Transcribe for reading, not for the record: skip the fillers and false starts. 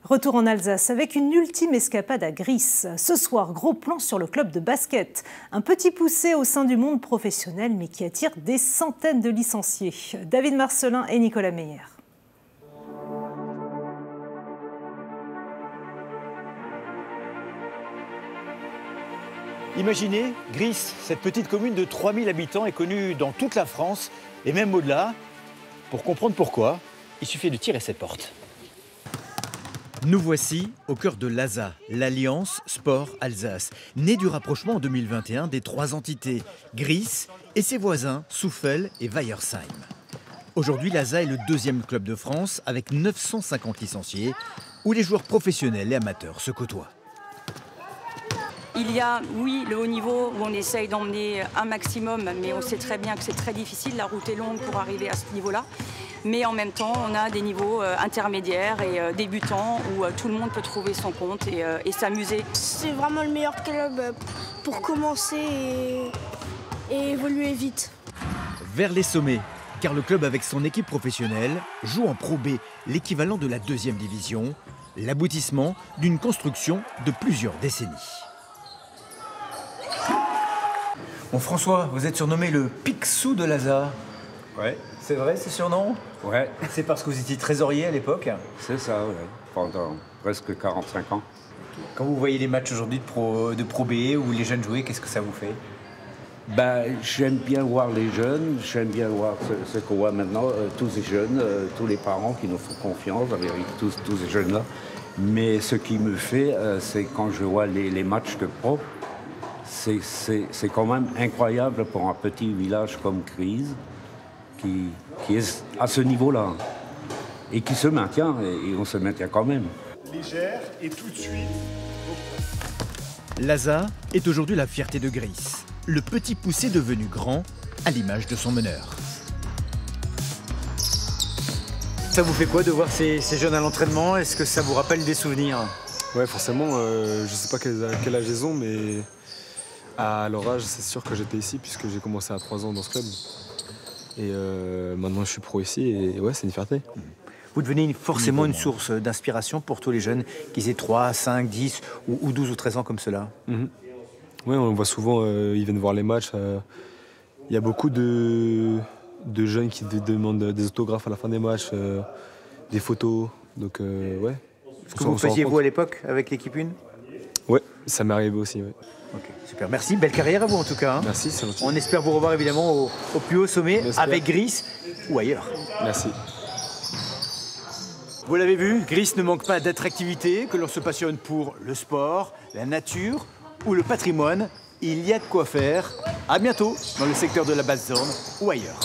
Retour en Alsace avec une ultime escapade à Gries. Ce soir, gros plan sur le club de basket. Un petit poussé au sein du monde professionnel, mais qui attire des centaines de licenciés. David Marcelin et Nicolas Meyer. Imaginez, Gries, cette petite commune de 3000 habitants est connue dans toute la France et même au-delà. Pour comprendre pourquoi, il suffit de tirer cette porte. Nous voici au cœur de l'ASA, l'Alliance Sport Alsace, née du rapprochement en 2021 des trois entités, Gries et ses voisins Souffel et Weiersheim. Aujourd'hui, l'ASA est le deuxième club de France avec 950 licenciés, où les joueurs professionnels et amateurs se côtoient. Il y a, oui, le haut niveau où on essaye d'emmener un maximum, mais on sait très bien que c'est très difficile, la route est longue pour arriver à ce niveau-là. Mais en même temps, on a des niveaux intermédiaires et débutants où tout le monde peut trouver son compte et s'amuser. C'est vraiment le meilleur club pour commencer et évoluer vite. Vers les sommets, car le club avec son équipe professionnelle joue en Pro B, l'équivalent de la deuxième division, l'aboutissement d'une construction de plusieurs décennies. Bon François, vous êtes surnommé le Picsou de l'ASA. Ouais. C'est vrai ce surnom? Ouais. C'est parce que vous étiez trésorier à l'époque? C'est ça, ouais. Pendant presque 45 ans. Quand vous voyez les matchs aujourd'hui de Pro B où les jeunes jouer, qu'est-ce que ça vous fait? J'aime bien voir les jeunes, j'aime bien voir ce qu'on voit maintenant, tous ces jeunes, tous les parents qui nous font confiance avec tous ces jeunes-là. Mais ce qui me fait, c'est quand je vois les matchs de pro, c'est quand même incroyable pour un petit village comme Gries, qui est à ce niveau-là et qui se maintient, et on se maintient quand même. Légère et tout de suite. L'ASA est aujourd'hui la fierté de Gries, le petit poussé devenu grand à l'image de son meneur. Ça vous fait quoi de voir ces jeunes à l'entraînement? Est-ce que ça vous rappelle des souvenirs? Ouais, forcément, je ne sais pas quel âge ils ont, mais à leur âge, c'est sûr que j'étais ici puisque j'ai commencé à 3 ans dans ce club. Et maintenant, je suis pro ici et ouais, c'est une fierté. Vous devenez forcément une source d'inspiration pour tous les jeunes qui aient 3, 5, 10 ou 12 ou 13 ans comme cela. Oui, on voit souvent, ils viennent voir les matchs. Il y a beaucoup de jeunes qui demandent des autographes à la fin des matchs, des photos. Donc, ouais. Ce que vous faisiez vous à l'époque avec l'équipe 1? Ouais, ça m'est arrivé aussi. Ouais. Ok, super. Merci. Belle carrière à vous en tout cas. Hein. Merci, c'est gentil. On espère vous revoir évidemment au plus haut sommet avec Gries ou ailleurs. Merci. Vous l'avez vu, Gries ne manque pas d'attractivité, que l'on se passionne pour le sport, la nature ou le patrimoine. Il y a de quoi faire. À bientôt dans le secteur de la Basse-Zorn ou ailleurs.